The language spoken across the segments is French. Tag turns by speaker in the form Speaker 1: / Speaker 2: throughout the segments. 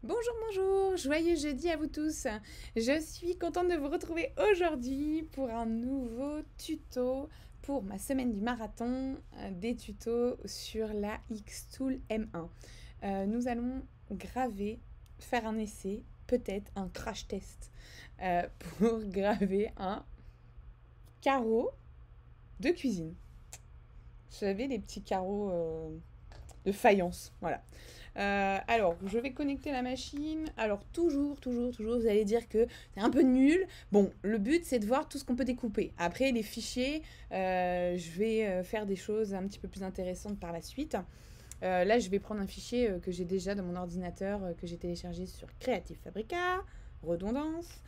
Speaker 1: Bonjour, bonjour, joyeux jeudi à vous tous. Je suis contente de vous retrouver aujourd'hui pour un nouveau tuto pour ma semaine du marathon, des tutos sur la Xtool M1. Nous allons graver, faire un essai, peut-être un crash test pour graver un carreau de cuisine. Vous savez, les petits carreaux de faïence, voilà. Alors, je vais connecter la machine. Alors, toujours, vous allez dire que c'est un peu nul. Bon, le but, c'est de voir tout ce qu'on peut découper. Après, les fichiers, je vais faire des choses un petit peu plus intéressantes par la suite. Là, je vais prendre un fichier que j'ai déjà dans mon ordinateur, que j'ai téléchargé sur Creative Fabrica. Redondance.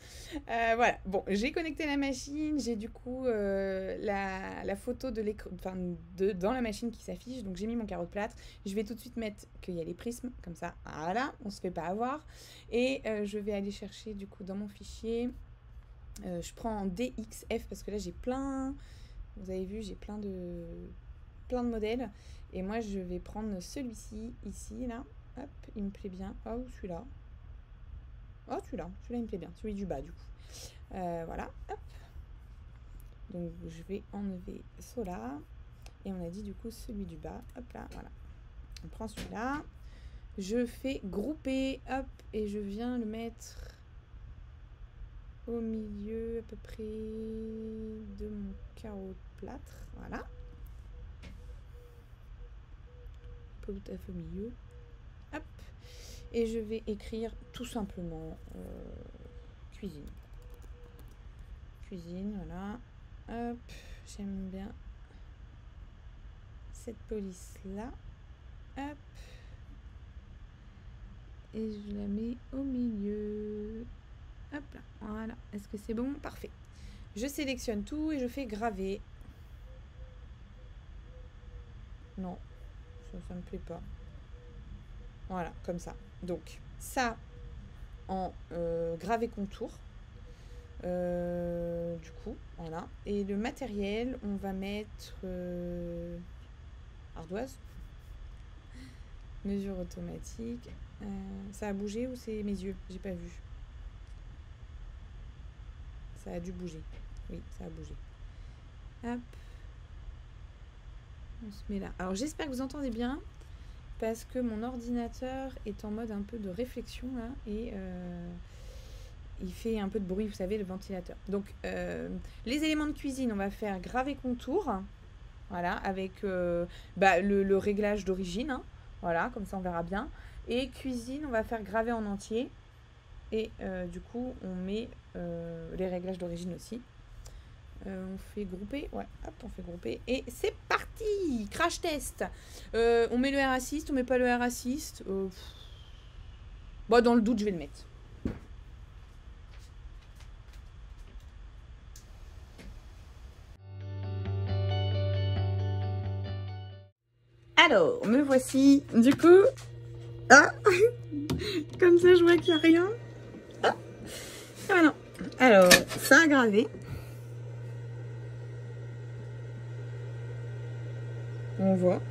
Speaker 1: Voilà, bon, j'ai connecté la machine, j'ai du coup la photo de l'écran, enfin, dans la machine qui s'affiche, donc j'ai mis mon carreau de plâtre. Je vais tout de suite mettre qu'il y a les prismes, comme ça, voilà, on se fait pas avoir. Et je vais aller chercher du coup dans mon fichier, je prends en DXF parce que là j'ai plein, vous avez vu, j'ai plein de modèles. Et moi je vais prendre celui-ci, ici, là, hop, il me plaît bien, oh, celui-là. Oh, celui-là il me plaît bien, celui du bas du coup. Voilà, hop. Donc je vais enlever cela. Et on a dit du coup celui du bas, hop là, voilà. On prend celui-là. Je fais grouper, hop, et je viens le mettre au milieu à peu près de mon carreau de plâtre. Voilà. Pas tout à fait au milieu. Hop. Et je vais écrire tout simplement cuisine. Cuisine, voilà. Hop, j'aime bien cette police là. Hop. Et je la mets au milieu. Hop là, voilà. Est-ce que c'est bon? Parfait. Je sélectionne tout et je fais graver. Non, ça me plaît pas. Voilà, comme ça. Donc, ça en gravé contour. Du coup, voilà. Et le matériel, on va mettre ardoise. Mesure automatique. Ça a bougé ou c'est mes yeux? J'ai pas vu. Ça a dû bouger. Oui, ça a bougé. Hop. On se met là. Alors j'espère que vous entendez bien parce que mon ordinateur est en mode un peu de réflexion là et il fait un peu de bruit, vous savez, le ventilateur. Donc les éléments de cuisine, on va faire graver contour. Voilà, avec le réglage d'origine. Hein. Voilà, comme ça on verra bien. Et cuisine, on va faire graver en entier. Et du coup, on met les réglages d'origine aussi. On fait grouper. Ouais, hop, on fait grouper. Et c'est parti! Crash test! On met le R assist, on met pas le R assist. Bon, dans le doute, je vais le mettre. Alors, me voici. Du coup, ah, comme ça, je vois qu'il n'y a rien. Ah, ah non. Alors, ça a gravé. On voit.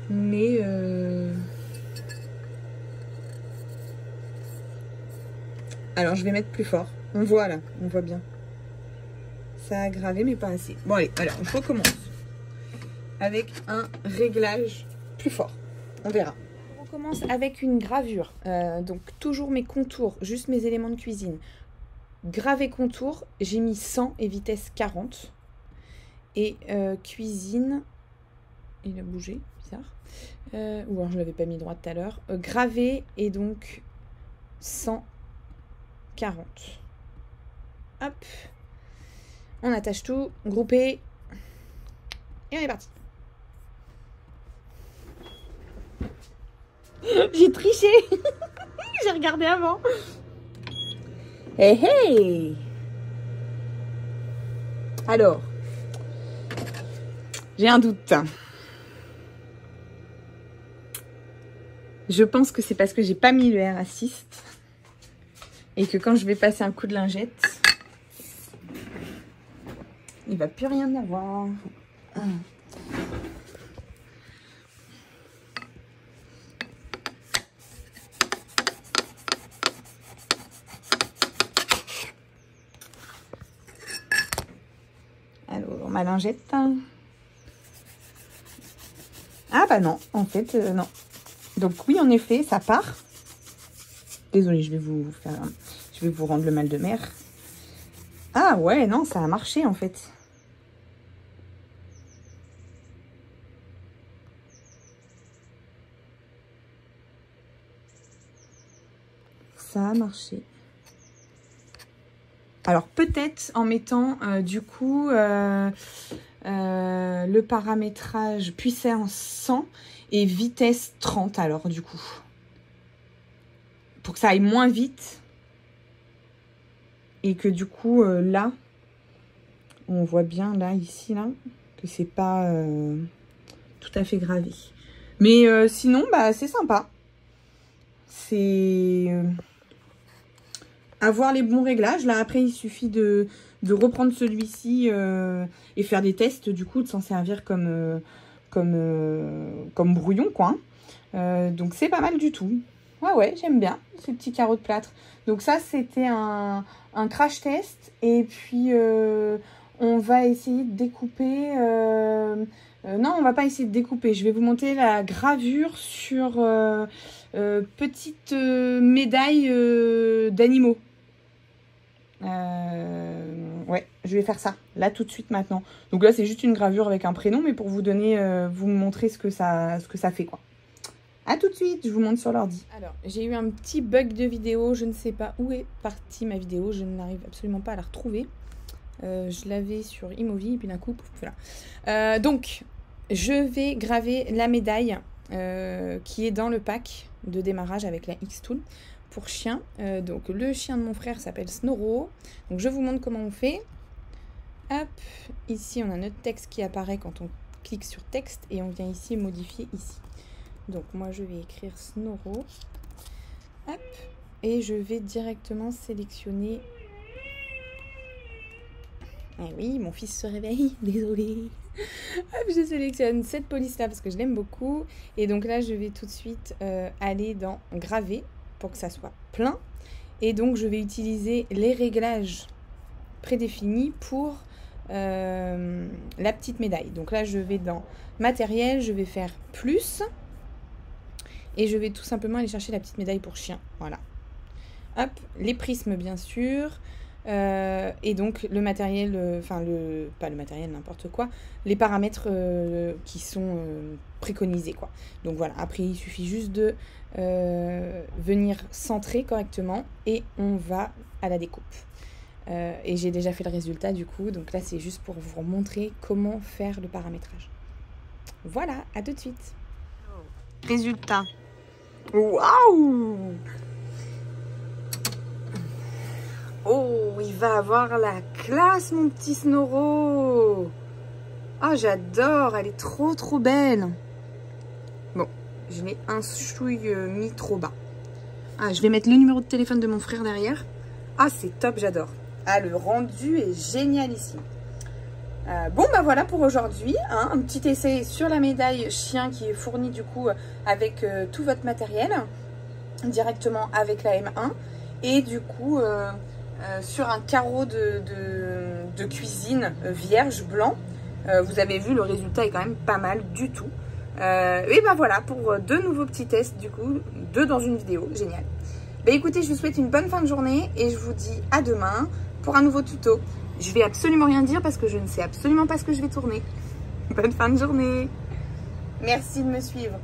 Speaker 1: Mais alors, je vais mettre plus fort. On voit là, on voit bien. Ça a gravé, mais pas assez. Bon, allez, alors, on recommence. Avec un réglage plus fort. On verra. On recommence avec une gravure. Donc, toujours mes contours, juste mes éléments de cuisine. Gravé contour, j'ai mis 100 et vitesse 40. Et cuisine, il a bougé, bizarre. Ou alors je ne l'avais pas mis droit tout à l'heure. Gravé et donc 140. Hop. On attache tout, groupé. Et on est parti. J'ai triché. J'ai regardé avant. Hey hey. Alors, j'ai un doute. Je pense que c'est parce que j'ai pas mis le R assist et que quand je vais passer un coup de lingette, il va plus rien avoir. Alors, ma lingette. Ah bah non, en fait, non. Donc oui, en effet, ça part. Désolée, je vais vous rendre le mal de mer. Ah ouais, non, ça a marché en fait. Ça a marché. Alors peut-être en mettant du coup le paramétrage puissance 100 et vitesse 30 alors du coup. Pour que ça aille moins vite. Et que du coup là, on voit bien là, ici, là, que c'est pas tout à fait gravé. Mais sinon, bah c'est sympa. C'est... avoir les bons réglages. Là, après, il suffit de reprendre celui-ci et faire des tests, du coup, de s'en servir comme brouillon, quoi. Donc, c'est pas mal du tout. Ouais, j'aime bien ces petits carreaux de plâtre. Donc, ça, c'était un crash test. Et puis, on va essayer de découper... non, on va pas essayer de découper. Je vais vous montrer la gravure sur petite médaille d'animaux. Ouais, je vais faire ça là tout de suite maintenant. Donc là c'est juste une gravure avec un prénom, mais pour vous donner, vous montrer ce que ça fait quoi. À tout de suite, je vous montre sur l'ordi. Alors j'ai eu un petit bug de vidéo, je ne sais pas où est partie ma vidéo, je n'arrive absolument pas à la retrouver. Je l'avais sur Imovie et puis d'un coup, voilà. Donc je vais graver la médaille qui est dans le pack de démarrage avec la X-Tool. Pour chien, donc le chien de mon frère s'appelle Snoro. Donc je vous montre comment on fait. Hop, ici on a notre texte qui apparaît quand on clique sur texte et on vient ici modifier ici. Donc moi je vais écrire Snoro. Hop, et je vais directement sélectionner. Eh oui, mon fils se réveille, désolé. Hop, je sélectionne cette police là parce que je l'aime beaucoup. Et donc là je vais tout de suite aller dans graver, pour que ça soit plein. Et donc je vais utiliser les réglages prédéfinis pour la petite médaille. Donc là je vais dans matériel, je vais faire plus et je vais tout simplement aller chercher la petite médaille pour chien. Voilà. Hop, les prismes bien sûr. Et donc le matériel, pas le matériel, n'importe quoi, les paramètres qui sont préconisés quoi. Donc voilà, après il suffit juste de venir centrer correctement et on va à la découpe. Et j'ai déjà fait le résultat du coup, donc là c'est juste pour vous montrer comment faire le paramétrage. Voilà, à tout de suite. Résultat. Waouh! Oh, il va avoir la classe, mon petit Snoro. Ah, j'adore, elle est trop belle. Bon, je l'ai un chouille mis trop bas. Ah, je vais mettre le numéro de téléphone de mon frère derrière. Ah, c'est top, j'adore. Ah, le rendu est génial ici. Bon, bah voilà pour aujourd'hui. Hein, un petit essai sur la médaille chien qui est fournie du coup avec tout votre matériel. Directement avec la M1. Et du coup... sur un carreau de cuisine vierge blanc. Vous avez vu, le résultat est quand même pas mal du tout. Et ben voilà, pour deux nouveaux petits tests, du coup, deux dans une vidéo, génial. Ben écoutez, je vous souhaite une bonne fin de journée et je vous dis à demain pour un nouveau tuto. Je vais absolument rien dire parce que je ne sais absolument pas ce que je vais tourner. Bonne fin de journée. Merci de me suivre.